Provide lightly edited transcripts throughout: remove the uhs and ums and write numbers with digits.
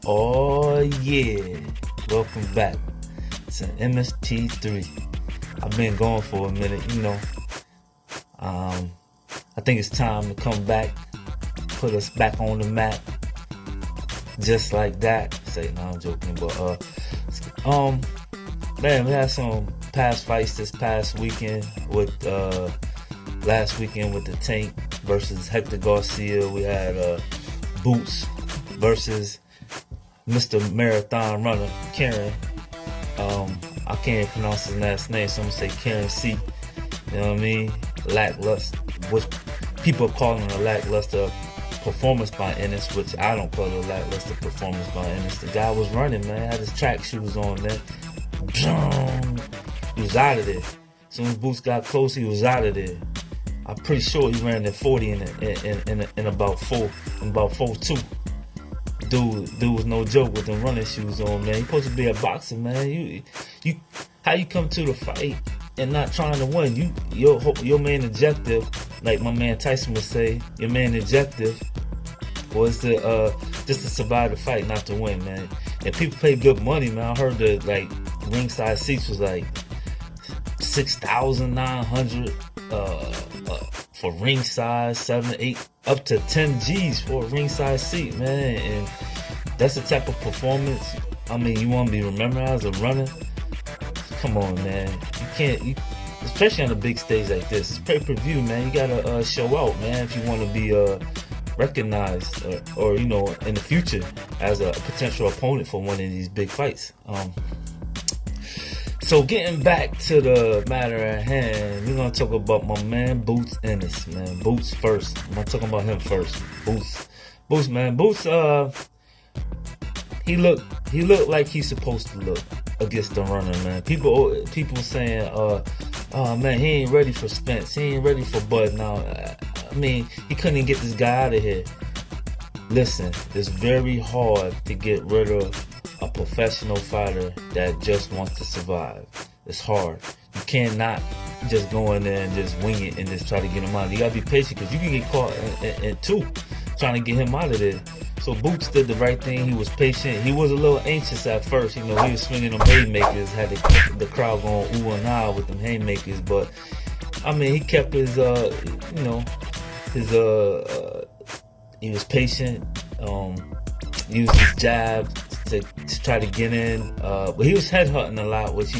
Oh yeah, welcome back to MST3. I've been going for a minute, I think it's time to come back, put us back on the map, just like that. No, I'm joking, but man, we had some past fights this past weekend with last weekend with the Tank versus Hector Garcia. We had Boots versus Mr. Marathon Runner, Karen. I can't pronounce his last name, so I'm gonna say Karen C. You know what I mean? Lackluster, which people are calling a lackluster performance by Ennis, which I don't call it a lackluster performance by Ennis. The guy was running, man. Had his track shoes on, man. He was out of there. As soon as Boots got close, he was out of there. I'm pretty sure he ran at 40 in about 4.2. Dude was no joke with them running shoes on, man. You're supposed to be a boxer, man. You how you come to the fight and not trying to win? Your main objective, like my man Tyson would say, your main objective was to just to survive the fight, not to win, man. And people pay good money, man. I heard that like ringside seats was like $6,900 for ringside, 7, 8, up to 10 G's for a ringside seat, man. And that's the type of performance. I mean, you want to be remembered as a runner? Come on, man. You can't, especially on a big stage like this. It's pay-per-view, man. You gotta show out, man, if you want to be recognized or in the future as a potential opponent for one of these big fights. So getting back to the matter at hand, we're gonna talk about my man Boots Ennis, man. Boots first. I'm gonna talk about him first. Boots, man. Boots, he looked like he's supposed to look against the runner, man. People saying, oh man, he ain't ready for Spence. He ain't ready for Bud now. I mean, he couldn't even get this guy out of here. Listen, it's very hard to get rid of a professional fighter that just wants to survive. It's hard. You cannot just go in there and just wing it and just try to get him out. You gotta be patient because you can get caught in two trying to get him out of there. So Boots did the right thing. He was patient. He was a little anxious at first. He was swinging them haymakers, had the crowd going ooh and ah with them haymakers. But I mean, he kept his, he was patient. Used his jab to try to get in, but he was headhunting a lot, which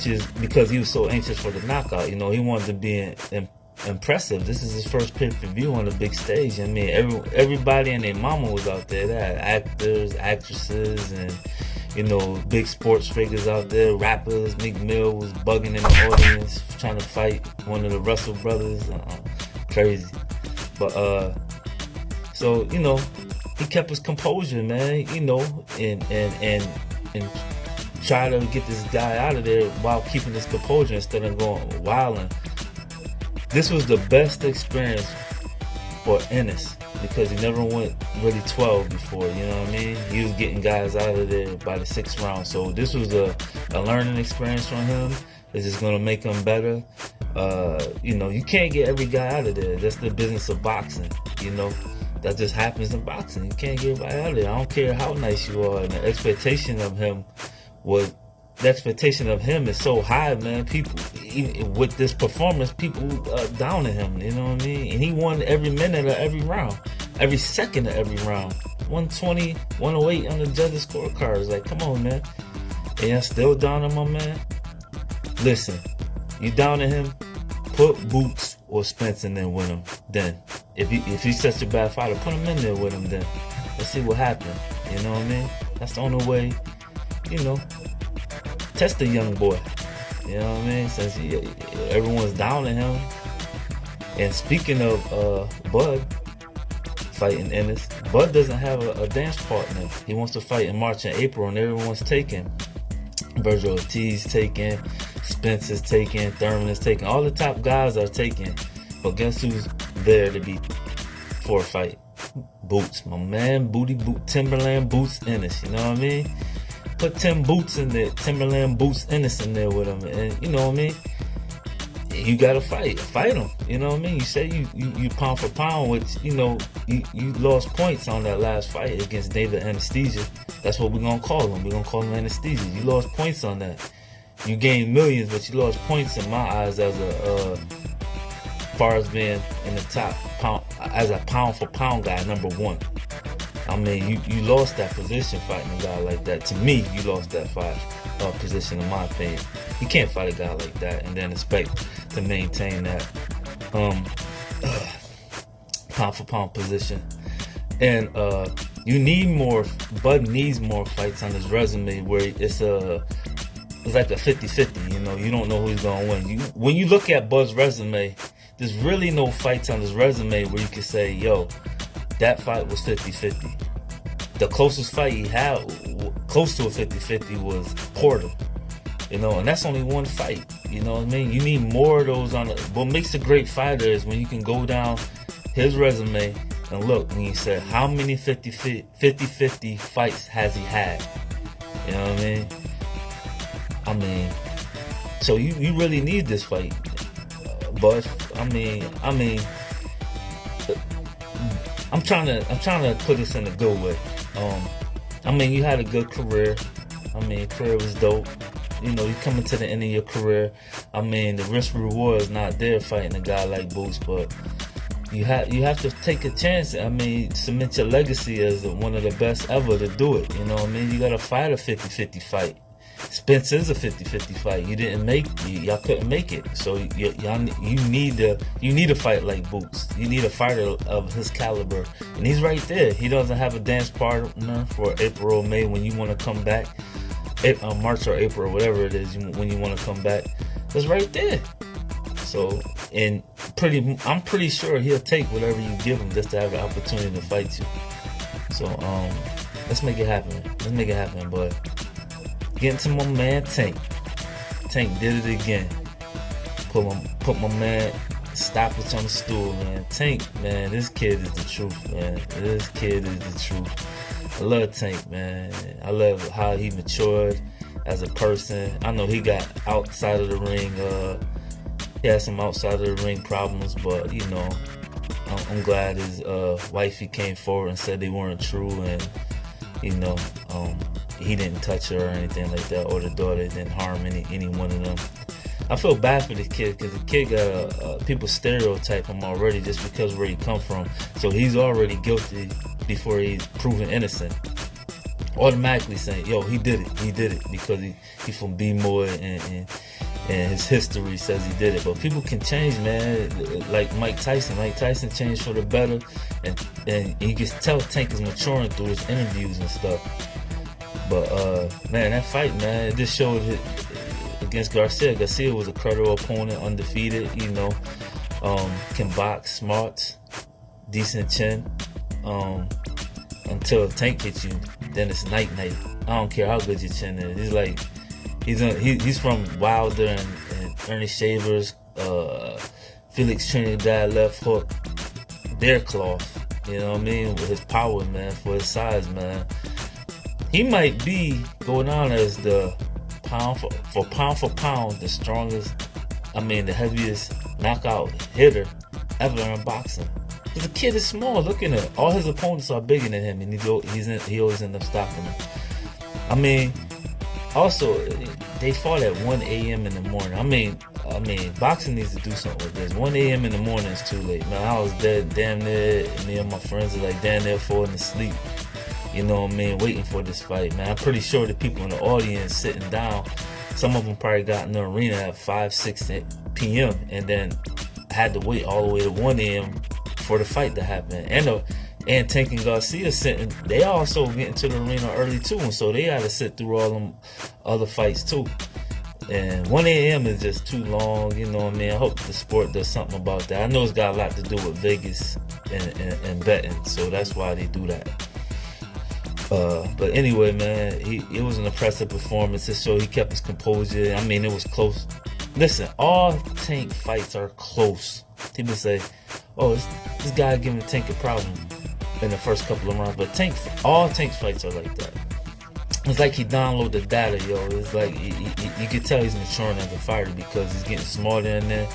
is because he was so anxious for the knockout. He wanted to be impressive. This is his first pay-per-view on the big stage. I mean, everybody and their mama was out there. They had actors, actresses, and big sports figures out there. Rappers. Meek Mill was bugging in the audience trying to fight one of the Russell brothers. Crazy, but so he kept his composure, man, and try to get this guy out of there while keeping his composure instead of going wilding. This was the best experience for Ennis because he never went really 12 before, you know what I mean? He was getting guys out of there by the 6th round. So this was a learning experience from him. It's just going to make him better. You can't get every guy out of there. That's the business of boxing, That just happens in boxing. You can't get right out of there. I don't care how nice you are. And the expectation of him is so high, man. People, with this performance, people downing him. You know what I mean? And he won every minute of every round, every second of every round. 120, 108 on the judges' scorecards. Like, come on, man. And you're still downing my man. Listen, you downing him. Put Boots or Spence in there with him. Then, if he's such a bad fighter, put him in there with him. Then, let's see what happens. You know what I mean? That's the only way. test the young boy. You know what I mean? Since everyone's downing him. And speaking of Bud fighting Ennis, Bud doesn't have a dance partner. He wants to fight in March and April, and everyone's taken. Virgil Ortiz taken, Spence is taken, Thurman is taken. All the top guys are taken. But guess who's there to be for a fight? Boots, my man, Timberland Boots Ennis. You know what I mean? Put Tim Boots in there, Timberland Boots Ennis in there with him, and you know what I mean? You gotta fight him. You know what I mean? You say you pound for pound, which you lost points on that last fight against David Anesthesia. That's what we're gonna call him. We're gonna call him Anesthesia. You lost points on that. You gained millions, but you lost points in my eyes as far as being in the top pound as a pound for pound guy, number one. I mean, you lost that position fighting a guy like that. To me, you lost that position, in my opinion. You can't fight a guy like that and then expect to maintain that pound for pound position. And you need more. Bud needs more fights on his resume where it's like a 50-50. You know, you don't know who's gonna win. When you look at Bud's resume, there's really no fights on his resume where you can say, yo, that fight was 50-50. The closest fight he had, close to a 50-50, was Porter. You know, and that's only one fight. You know what I mean? You need more of those on what makes a great fighter is when you can go down his resume and look, and you say, how many 50-50 fights has he had? You know what I mean? So you really need this fight. But I'm trying to put this in a good way. You had a good career. Career was dope. You know, you coming to the end of your career. The risk reward is not there fighting a guy like Boots, but you have to take a chance. Cement your legacy as one of the best ever to do it. You know what I mean? You gotta fight a 50-50 fight. Spence is a 50-50 fight. Y'all couldn't make it. So you need a fight like Boots. You need a fighter of his caliber, and he's right there. He doesn't have a dance partner for April or May when you want to come back. March or April, or whatever it is, when you want to come back. It's right there. So, I'm pretty sure he'll take whatever you give him just to have the opportunity to fight you. So, let's make it happen. But getting to my man Tank. Tank did it again. Put my man stoppage on the stool, man. Tank, man, this kid is the truth, man. This kid is the truth. I love Tank, man. I love how he matured as a person. I know he got outside of the ring. He had some outside of the ring problems, but you know, I'm glad his wifey came forward and said they weren't true, and you know, he didn't touch her or anything like that, or the daughter didn't harm any one of them. I feel bad for the kid because the kid got people stereotype him already just because where he come from. So he's already guilty before he's proven innocent. Automatically saying, yo, he did it because he from B-Moy and his history says he did it. But people can change, man. Like Mike Tyson. Mike Tyson changed for the better, and you can tell Tank is maturing through his interviews and stuff. But man, that fight, man, it just showed against Garcia. Garcia was a credible opponent, undefeated, you know, can box, smarts, decent chin, until Tank hits you, then it's night. I don't care how good your chin is. He's from Wilder and Ernie Shavers, Felix Trinidad left hook, bear cloth, you know what I mean, with his power, man, for his size, man. He might be going on as the pound for pound, the strongest, the heaviest knockout hitter ever in boxing. Because the kid is small. Look at him. All his opponents are bigger than him, and he always ends up stopping them. Also, they fought at 1 a.m. in the morning. Boxing needs to do something with this. 1 a.m. in the morning is too late, man. I was dead, damn near. Me and my friends are like damn near falling asleep. You know what I mean? Waiting for this fight, man. I'm pretty sure the people in the audience sitting down, some of them probably got in the arena at 5, 6 p.m. and then had to wait all the way to 1 a.m. for the fight to happen. And Tank and Garcia sitting, they also get into the arena early too, and so they had to sit through all them other fights too. And 1 a.m. is just too long, you know what I mean? I hope the sport does something about that. I know it's got a lot to do with Vegas and betting, so that's why they do that. But anyway, man, it was an impressive performance. It showed he kept his composure. I mean, it was close. Listen, all Tank fights are close. People say, oh, this guy giving Tank a problem in the first couple of rounds. But all Tank's fights are like that. It's like he downloaded the data, yo. It's like you can tell he's maturing as a fighter because he's getting smarter in there.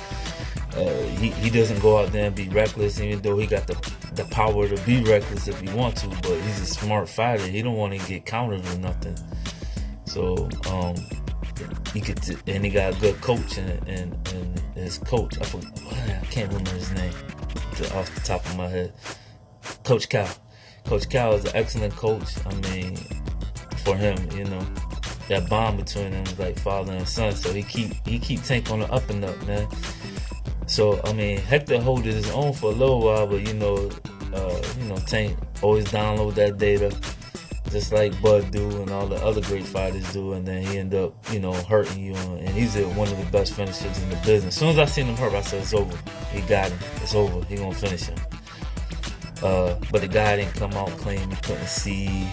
He doesn't go out there and be reckless, even though he got the power to be reckless if he wants to. But he's a smart fighter. He don't want to get countered or nothing. So he got a good coach and his coach. I can't remember his name off the top of my head. Coach Cal. Coach Cal is an excellent coach. I mean, for him, you know, that bond between them is like father and son. So he keep Tank on the up and up, man. So I mean, Hector hold his own for a little while, but you know, Tank always download that data, just like Bud do and all the other great fighters do, and then he end up, you know, hurting you. And he's one of the best finishers in the business. As soon as I seen him hurt, I said it's over. He got him. It's over. He gonna finish him. But the guy didn't come out clean. He couldn't see.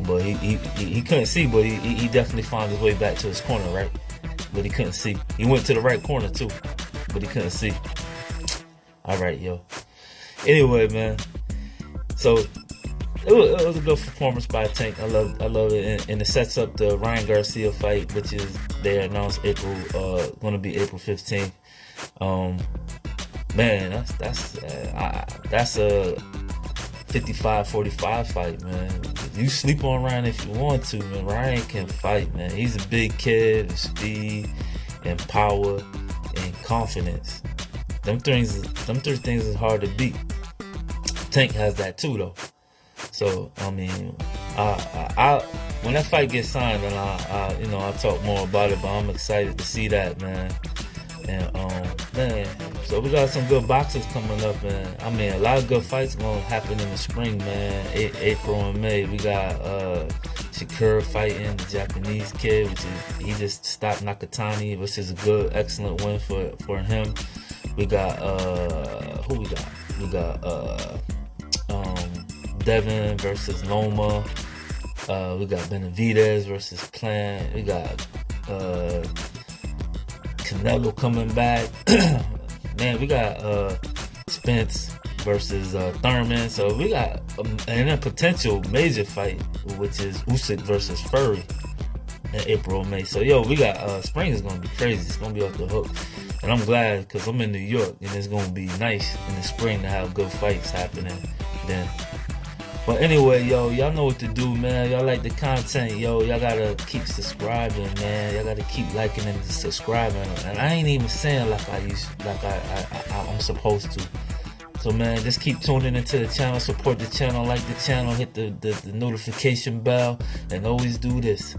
But he couldn't see, but he definitely found his way back to his corner, right? But he couldn't see. He went to the right corner too, but he couldn't see. All right, yo. Anyway, man. So it was a good performance by Tank. I love it, and it sets up the Ryan Garcia fight, which is they announced going to be April 15th. Man, that's a 55-45 fight, man. You sleep on Ryan if you want to, man. Ryan can fight, man. He's a big kid with speed and power and confidence. Them three things is hard to beat. Tank has that too, though. So I mean, I when that fight gets signed, then I'll talk more about it. But I'm excited to see that, man. And man, so we got some good boxers coming up, man. I mean, a lot of good fights gonna happen in the spring, man. April and May. We got Shakur fighting the Japanese kid, which is he just stopped Nakatani, which is a good, excellent win for him. We got who we got? We got Devin versus Loma. We got Benavidez versus Plant. We got Canelo coming back. Man, we got Spence versus Thurman. So we got a potential major fight, which is Usyk versus Fury in April, May. So yo, we got spring is gonna be crazy. It's gonna be off the hook, and I'm glad because I'm in New York, and it's gonna be nice in the spring to have good fights happening then. But anyway, yo, y'all know what to do, man. Y'all like the content, yo. Y'all gotta keep subscribing, man. Y'all gotta keep liking and subscribing. And I ain't even saying I'm supposed to. So man, just keep tuning into the channel, support the channel, like the channel, hit the notification bell, and always do this.